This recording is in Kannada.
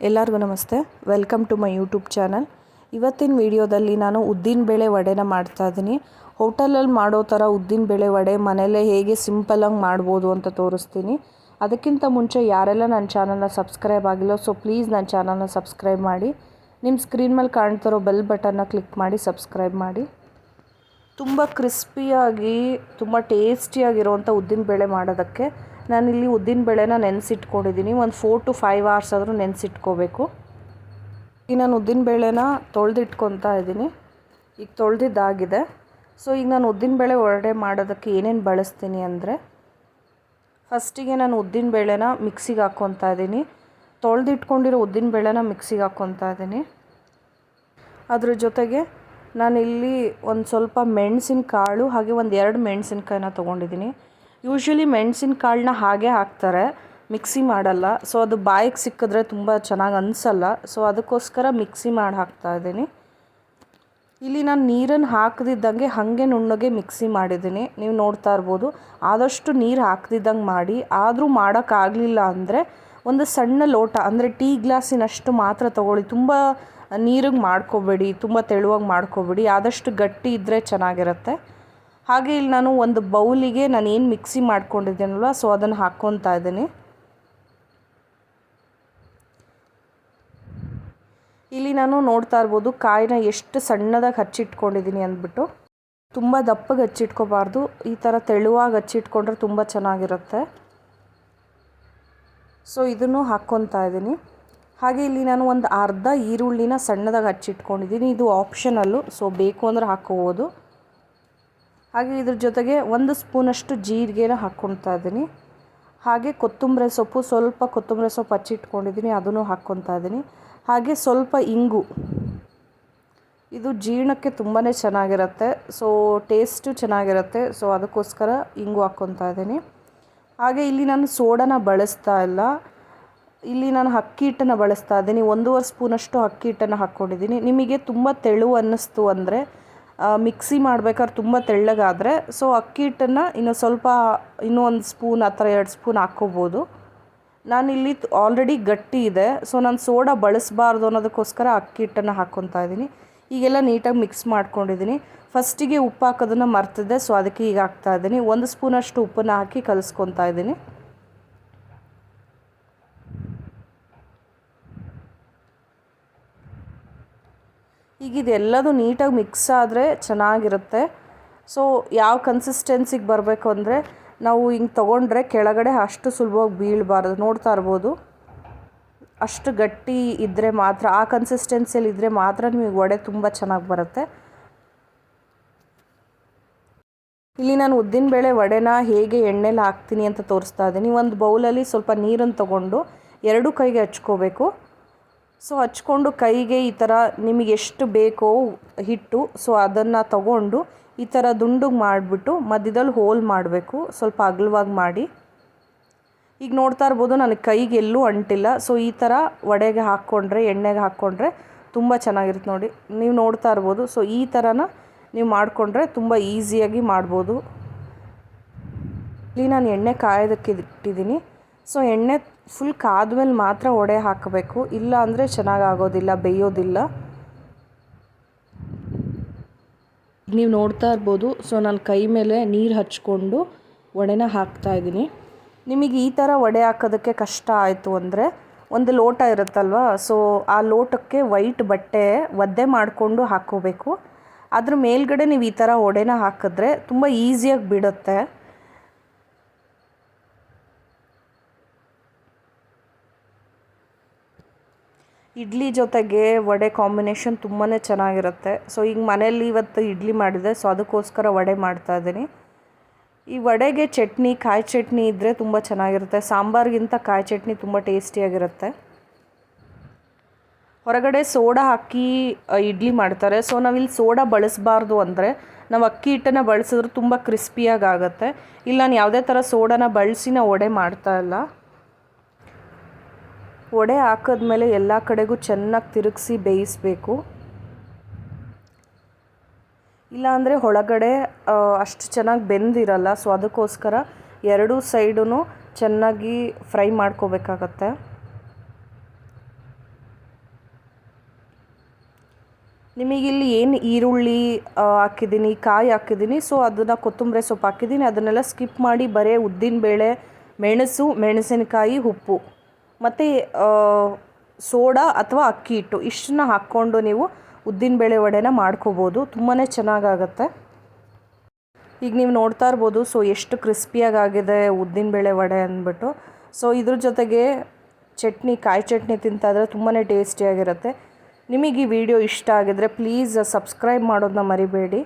ಎಲ್ಲರಿಗೂ ನಮಸ್ತೆ. Welcome to my YouTube channel. ಇವತ್ತಿನ ವಿಡಿಯೋದಲ್ಲಿ ನಾನು ಉದ್ದಿನಬೇಳೆ ವಡೆನ ಮಾಡ್ತಾಯಿದ್ದೀನಿ. ಹೋಟೆಲಲ್ಲಿ ಮಾಡೋ ಥರ ಉದ್ದಿನಬೇಳೆ ವಡೆ ಮನೆಯಲ್ಲೇ ಹೇಗೆ ಸಿಂಪಲಾಗಿ ಮಾಡ್ಬೋದು ಅಂತ ತೋರಿಸ್ತೀನಿ. ಅದಕ್ಕಿಂತ ಮುಂಚೆ ಯಾರೆಲ್ಲ ನನ್ನ ಚಾನಲ್ನ ಸಬ್ಸ್ಕ್ರೈಬ್ ಆಗಿಲ್ಲ, ಸೊ ಪ್ಲೀಸ್ ನನ್ನ ಚಾನಲ್ನ ಸಬ್ಸ್ಕ್ರೈಬ್ ಮಾಡಿ. ನಿಮ್ಮ ಸ್ಕ್ರೀನ್ ಮೇಲೆ ಕಾಣ್ತಿರೋ ಬೆಲ್ ಬಟನ್ನ ಕ್ಲಿಕ್ ಮಾಡಿ ಸಬ್ಸ್ಕ್ರೈಬ್ ಮಾಡಿ. ತುಂಬ ಕ್ರಿಸ್ಪಿಯಾಗಿ ತುಂಬ ಟೇಸ್ಟಿಯಾಗಿರುವಂಥ ಉದ್ದಿನಬೇಳೆ ಮಾಡೋದಕ್ಕೆ ನಾನಿಲ್ಲಿ ಉದ್ದಿನಬೇಳೆನ ನೆನೆಸಿಟ್ಕೊಂಡಿದ್ದೀನಿ. ಒಂದು 4 to 5 hours ಆದರೂ ನೆನೆಸಿಟ್ಕೋಬೇಕು. ಈಗ ನಾನು ಉದ್ದಿನಬೇಳೆನ ತೊಳೆದಿಟ್ಕೊತಾ ಇದ್ದೀನಿ. ಈಗ ತೊಳೆದಿದ್ದಾಗಿದೆ. ಸೊ ಈಗ ನಾನು ಉದ್ದಿನಬೇಳೆ ವಡೆ ಮಾಡೋದಕ್ಕೆ ಏನೇನು ಬಳಸ್ತೀನಿ ಅಂದರೆ, ಫಸ್ಟಿಗೆ ನಾನು ಉದ್ದಿನಬೇಳೆನ ಮಿಕ್ಸಿಗೆ ಹಾಕ್ಕೊತಾ ಇದ್ದೀನಿ. ತೊಳೆದಿಟ್ಕೊಂಡಿರೋ ಉದ್ದಿನಬೇಳೆನ ಮಿಕ್ಸಿಗೆ ಹಾಕ್ಕೊತಾ ಇದ್ದೀನಿ. ಅದ್ರ ಜೊತೆಗೆ ನಾನಿಲ್ಲಿ ಒಂದು ಸ್ವಲ್ಪ ಮೆಣಸಿನಕಾಳು ಹಾಗೆ ಒಂದು 2 ಮೆಣಸಿನ್ಕಾಯಿನ ತೊಗೊಂಡಿದ್ದೀನಿ. ಯೂಶ್ವಲಿ ಮೆಣಸಿನಕಾಳನ್ನ ಹಾಗೆ ಹಾಕ್ತಾರೆ, ಮಿಕ್ಸಿ ಮಾಡಲ್ಲ. ಸೊ ಅದು ಬಾಯಿಗೆ ಸಿಕ್ಕಿದ್ರೆ ತುಂಬ ಚೆನ್ನಾಗಿ ಅನಿಸಲ್ಲ. ಸೊ ಅದಕ್ಕೋಸ್ಕರ ಮಿಕ್ಸಿ ಮಾಡಿ ಹಾಕ್ತಾಯಿದ್ದೀನಿ. ಇಲ್ಲಿ ನಾನು ನೀರನ್ನು ಹಾಕದಿದ್ದಂಗೆ ಹಾಗೆ ನುಣ್ಣಗೆ ಮಿಕ್ಸಿ ಮಾಡಿದ್ದೀನಿ. ನೀವು ನೋಡ್ತಾ ಇರ್ಬೋದು. ಆದಷ್ಟು ನೀರು ಹಾಕದಿದ್ದಂಗೆ ಮಾಡಿ. ಆದರೂ ಮಾಡೋಕ್ಕಾಗಲಿಲ್ಲ ಅಂದರೆ ಒಂದು ಸಣ್ಣ ಲೋಟ ಅಂದರೆ ಟೀ ಗ್ಲಾಸಿನಷ್ಟು ಮಾತ್ರ ತೊಗೊಳ್ಳಿ. ತುಂಬ ನೀರಿಗೆ ಮಾಡ್ಕೋಬೇಡಿ, ತುಂಬ ತೆಳುವಾಗಿ ಮಾಡ್ಕೋಬೇಡಿ. ಆದಷ್ಟು ಗಟ್ಟಿ ಇದ್ದರೆ ಚೆನ್ನಾಗಿರುತ್ತೆ. ಹಾಗೆ ಇಲ್ಲಿ ನಾನು ಒಂದು ಬೌಲಿಗೆ ನಾನು ಏನು ಮಿಕ್ಸಿ ಮಾಡ್ಕೊಂಡಿದ್ದೀನಲ್ವ, ಸೊ ಅದನ್ನು ಹಾಕ್ಕೊತಾ ಇದ್ದೀನಿ. ಇಲ್ಲಿ ನಾನು ನೋಡ್ತಾ ಇರ್ಬೋದು ಕಾಯಿನ ಎಷ್ಟು ಸಣ್ಣದಾಗಿ ಹಚ್ಚಿಟ್ಕೊಂಡಿದ್ದೀನಿ ಅಂದ್ಬಿಟ್ಟು. ತುಂಬ ದಪ್ಪಗೆ ಹಚ್ಚಿಟ್ಕೋಬಾರ್ದು, ಈ ಥರ ತೆಳುವಾಗಿ ಹಚ್ಚಿಟ್ಕೊಂಡ್ರೆ ತುಂಬ ಚೆನ್ನಾಗಿರುತ್ತೆ. ಸೊ ಇದನ್ನು ಹಾಕ್ಕೊತಾ ಇದ್ದೀನಿ. ಹಾಗೆ ಇಲ್ಲಿ ನಾನು ಒಂದು ಅರ್ಧ ಈರುಳ್ಳಿನ ಸಣ್ಣದಾಗಿ ಹಚ್ಚಿಟ್ಕೊಂಡಿದ್ದೀನಿ. ಇದು ಆಪ್ಷನಲ್ಲು, ಸೊ ಬೇಕು ಅಂದರೆ ಹಾಕ್ಕೋಬೋದು. ಹಾಗೆ ಇದ್ರ ಜೊತೆಗೆ 1 ಸ್ಪೂನಷ್ಟು ಜೀರಿಗೆನ ಹಾಕ್ಕೊತಾ ಇದ್ದೀನಿ. ಹಾಗೆ ಕೊತ್ತಂಬರಿ ಸೊಪ್ಪು, ಸ್ವಲ್ಪ ಕೊತ್ತಂಬರಿ ಸೊಪ್ಪು ಹಚ್ಚಿಟ್ಕೊಂಡಿದ್ದೀನಿ, ಅದನ್ನು ಹಾಕ್ಕೊತಾ ಇದ್ದೀನಿ. ಹಾಗೆ ಸ್ವಲ್ಪ ಇಂಗು, ಇದು ಜೀರ್ಣಕ್ಕೆ ತುಂಬಾ ಚೆನ್ನಾಗಿರುತ್ತೆ. ಸೊ ಟೇಸ್ಟು ಚೆನ್ನಾಗಿರುತ್ತೆ. ಸೊ ಅದಕ್ಕೋಸ್ಕರ ಇಂಗು ಹಾಕ್ಕೊತಾ ಇದ್ದೀನಿ. ಹಾಗೆ ಇಲ್ಲಿ ನಾನು ಸೋಡಾನ ಬಳಸ್ತಾ ಇಲ್ಲ, ಇಲ್ಲಿ ನಾನು ಅಕ್ಕಿ ಹಿಟ್ಟನ್ನು ಬಳಸ್ತಾ ಇದ್ದೀನಿ. 1.5 ಸ್ಪೂನಷ್ಟು ಅಕ್ಕಿ ಹಿಟ್ಟನ್ನು ಹಾಕ್ಕೊಂಡಿದ್ದೀನಿ. ನಿಮಗೆ ತುಂಬ ತೆಳು ಅನ್ನಿಸ್ತು ಅಂದರೆ ಮಿಕ್ಸಿ ಮಾಡ್ಬೇಕಾದ್ರೆ ತುಂಬ ತೆಳ್ಳಗಾದರೆ ಸೊ ಅಕ್ಕಿ ಹಿಟ್ಟನ್ನು ಇನ್ನೂ 1 ಸ್ಪೂನ್ ಆ ಥರ 2 ಸ್ಪೂನ್ ಹಾಕ್ಕೋಬೋದು. ನಾನಿಲ್ಲಿ ಆಲ್ರೆಡಿ ಗಟ್ಟಿ ಇದೆ, ಸೊ ನಾನು ಸೋಡಾ ಬಳಸಬಾರ್ದು ಅನ್ನೋದಕ್ಕೋಸ್ಕರ ಅಕ್ಕಿ ಹಿಟ್ಟನ್ನು ಹಾಕ್ಕೊತಾ ಇದ್ದೀನಿ. ಈಗೆಲ್ಲ ನೀಟಾಗಿ ಮಿಕ್ಸ್ ಮಾಡ್ಕೊಂಡಿದ್ದೀನಿ. ಫಸ್ಟಿಗೆ ಉಪ್ಪು ಹಾಕೋದನ್ನು ಮರ್ತಿದ್ದೆ, ಸೊ ಅದಕ್ಕೆ ಈಗ ಹಾಕ್ತಾಯಿದ್ದೀನಿ. 1 ಸ್ಪೂನಷ್ಟು ಉಪ್ಪನ್ನು ಹಾಕಿ ಕಲಿಸ್ಕೊತಾ ಇದ್ದೀನಿ. ಈಗ ಇದೆಲ್ಲದು ನೀಟಾಗಿ ಮಿಕ್ಸ್ ಆದರೆ ಚೆನ್ನಾಗಿರುತ್ತೆ. ಸೊ ಯಾವ ಕನ್ಸಿಸ್ಟೆನ್ಸಿಗೆ ಬರಬೇಕು ಅಂದರೆ, ನಾವು ಹಿಂಗೆ ತೊಗೊಂಡ್ರೆ ಕೆಳಗಡೆ ಅಷ್ಟು ಸುಲಭವಾಗಿ ಬೀಳಬಾರ್ದು. ನೋಡ್ತಾ ಇರ್ಬೋದು, ಅಷ್ಟು ಗಟ್ಟಿ ಇದ್ದರೆ ಮಾತ್ರ, ಆ ಕನ್ಸಿಸ್ಟೆನ್ಸಿಯಲ್ಲಿ ಇದ್ದರೆ ಮಾತ್ರ ನಿಮಗೆ ವಡೆ ತುಂಬ ಚೆನ್ನಾಗಿ ಬರುತ್ತೆ. ಇಲ್ಲಿ ನಾನು ಉದ್ದಿನಬೇಳೆ ವಡೆನ ಹೇಗೆ ಎಣ್ಣೆಲಿ ಹಾಕ್ತೀನಿ ಅಂತ ತೋರಿಸ್ತಾ ಇದ್ದೀನಿ. ಒಂದು ಬೌಲಲ್ಲಿ ಸ್ವಲ್ಪ ನೀರನ್ನು ತೊಗೊಂಡು 2 ಕೈಗೆ ಹಚ್ಕೋಬೇಕು. ಸೊ ಹಚ್ಕೊಂಡು ಕೈಗೆ ಈ ಥರ ನಿಮಗೆ ಎಷ್ಟು ಬೇಕೋ ಹಿಟ್ಟು, ಸೊ ಅದನ್ನು ತಗೊಂಡು ಈ ಥರ ದುಂಡುಗೆ ಮಾಡಿಬಿಟ್ಟು ಮಧ್ಯದಲ್ಲಿ ಹೋಲ್ ಮಾಡಬೇಕು, ಸ್ವಲ್ಪ ಅಗಲವಾಗಿ ಮಾಡಿ. ಈಗ ನೋಡ್ತಾ ಇರ್ಬೋದು ನನಗೆ ಕೈಗೆ ಎಲ್ಲೂ ಅಂಟಿಲ್ಲ. ಸೊ ಈ ಥರ ವಡೆಗೆ ಹಾಕ್ಕೊಂಡ್ರೆ, ಎಣ್ಣೆಗೆ ಹಾಕ್ಕೊಂಡ್ರೆ ತುಂಬ ಚೆನ್ನಾಗಿರುತ್ತೆ ನೋಡಿ. ನೀವು ನೋಡ್ತಾ ಇರ್ಬೋದು. ಸೊ ಈ ಥರನ ನೀವು ಮಾಡಿಕೊಂಡ್ರೆ ತುಂಬ ಈಸಿಯಾಗಿ ಮಾಡ್ಬೋದು. ಇಲ್ಲಿ ನಾನು ಎಣ್ಣೆ ಕಾಯೋದಕ್ಕೆ ಇಟ್ಟಿದ್ದೀನಿ. ಸೊ ಎಣ್ಣೆ ಫುಲ್ ಕಾದ್ಮೇಲೆ ಮಾತ್ರ ವಡೆ ಹಾಕಬೇಕು, ಇಲ್ಲ ಅಂದರೆ ಚೆನ್ನಾಗಾಗೋದಿಲ್ಲ, ಬೇಯೋದಿಲ್ಲ. ನೀವು ನೋಡ್ತಾ ಇರ್ಬೋದು. ಸೊ ನಾನು ಕೈ ಮೇಲೆ ನೀರು ಹಚ್ಕೊಂಡು ವಡೆನ ಹಾಕ್ತಾಯಿದ್ದೀನಿ. ನಿಮಗೆ ಈ ಥರ ವಡೆ ಹಾಕೋದಕ್ಕೆ ಕಷ್ಟ ಆಯಿತು ಅಂದರೆ ಒಂದು ಲೋಟ ಇರುತ್ತಲ್ವ, ಸೊ ಆ ಲೋಟಕ್ಕೆ ವೈಟ್ ಬಟ್ಟೆ ಒದ್ದೆ ಮಾಡಿಕೊಂಡು ಹಾಕ್ಕೋಬೇಕು. ಅದ್ರ ಮೇಲ್ಗಡೆ ನೀವು ಈ ಥರ ವಡೆನ ಹಾಕಿದ್ರೆ ತುಂಬ ಈಸಿಯಾಗಿ ಬಿಡುತ್ತೆ. ಇಡ್ಲಿ ಜೊತೆಗೆ ವಡೆ ಕಾಂಬಿನೇಷನ್ ತುಂಬಾ ಚೆನ್ನಾಗಿರುತ್ತೆ. ಸೊ ಈಗ ಮನೇಲಿ ಇವತ್ತು ಇಡ್ಲಿ ಮಾಡಿದೆ, ಸೊ ಅದಕ್ಕೋಸ್ಕರ ವಡೆ ಮಾಡ್ತಾಯಿದ್ದೀನಿ. ಈ ವಡೆಗೆ ಚಟ್ನಿ, ಕಾಯಿ ಚಟ್ನಿ ಇದ್ದರೆ ತುಂಬ ಚೆನ್ನಾಗಿರುತ್ತೆ. ಸಾಂಬಾರಿಗಿಂತ ಕಾಯಿ ಚಟ್ನಿ ತುಂಬ ಟೇಸ್ಟಿಯಾಗಿರುತ್ತೆ. ಹೊರಗಡೆ ಸೋಡಾ ಹಾಕಿ ಇಡ್ಲಿ ಮಾಡ್ತಾರೆ. ಸೊ ನಾವಿಲ್ಲಿ ಸೋಡಾ ಬಳಸಬಾರ್ದು ಅಂದರೆ ನಾವು ಅಕ್ಕಿ ಹಿಟ್ಟನ್ನು ಬಳಸಿದ್ರೆ ತುಂಬ ಕ್ರಿಸ್ಪಿಯಾಗಿ ಆಗುತ್ತೆ. ಇಲ್ಲ ನಾನು ಯಾವುದೇ ಥರ ಸೋಡಾನ ಬಳಸಿ ನಾವು ವಡೆ ಮಾಡ್ತಾಯಿಲ್ಲ. ವಡೆ ಹಾಕಿದ್ಮೇಲೆ ಎಲ್ಲ ಕಡೆಗೂ ಚೆನ್ನಾಗಿ ತಿರುಗಿಸಿ ಬೇಯಿಸಬೇಕು. ಇಲ್ಲಾಂದರೆ ಒಳಗಡೆ ಅಷ್ಟು ಚೆನ್ನಾಗಿ ಬೆಂದಿರಲ್ಲ. ಸೊ ಅದಕ್ಕೋಸ್ಕರ 2 ಸೈಡೂ ಚೆನ್ನಾಗಿ ಫ್ರೈ ಮಾಡ್ಕೋಬೇಕಾಗತ್ತೆ. ನಿಮಗಿಲ್ಲಿ ಏನು ಈರುಳ್ಳಿ ಹಾಕಿದ್ದೀನಿ, ಕಾಯಿ ಹಾಕಿದ್ದೀನಿ, ಸೊ ಅದನ್ನು ಕೊತ್ತಂಬರಿ ಸೊಪ್ಪು ಹಾಕಿದ್ದೀನಿ. ಅದನ್ನೆಲ್ಲ ಸ್ಕಿಪ್ ಮಾಡಿ ಬರೀ ಉದ್ದಿನಬೇಳೆ, ಮೆಣಸು, ಮೆಣಸಿನಕಾಯಿ, ಉಪ್ಪು ಮತ್ತು ಸೋಡಾ ಅಥವಾ ಅಕ್ಕಿ ಹಿಟ್ಟು ಇಷ್ಟನ್ನ ಹಾಕ್ಕೊಂಡು ನೀವು ಉದ್ದಿನಬೇಳೆ ವಡೆನ ಮಾಡ್ಕೋಬೋದು. ತುಂಬಾ ಚೆನ್ನಾಗಾಗತ್ತೆ. ಈಗ ನೀವು ನೋಡ್ತಾ ಇರ್ಬೋದು ಸೊ ಎಷ್ಟು ಕ್ರಿಸ್ಪಿಯಾಗಿದೆ ಉದ್ದಿನಬೇಳೆ ವಡೆ ಅಂದ್ಬಿಟ್ಟು. ಸೊ ಇದ್ರ ಜೊತೆಗೆ ಚಟ್ನಿ, ಕಾಯಿ ಚಟ್ನಿ ತಿಂತಾಯಿದ್ರೆ ತುಂಬಾ ಟೇಸ್ಟಿಯಾಗಿರುತ್ತೆ. ನಿಮಗೆ ಈ ವಿಡಿಯೋ ಇಷ್ಟ ಆಗಿದ್ರೆ ಪ್ಲೀಸ್ ಸಬ್ಸ್ಕ್ರೈಬ್ ಮಾಡೋದನ್ನ ಮರಿಬೇಡಿ.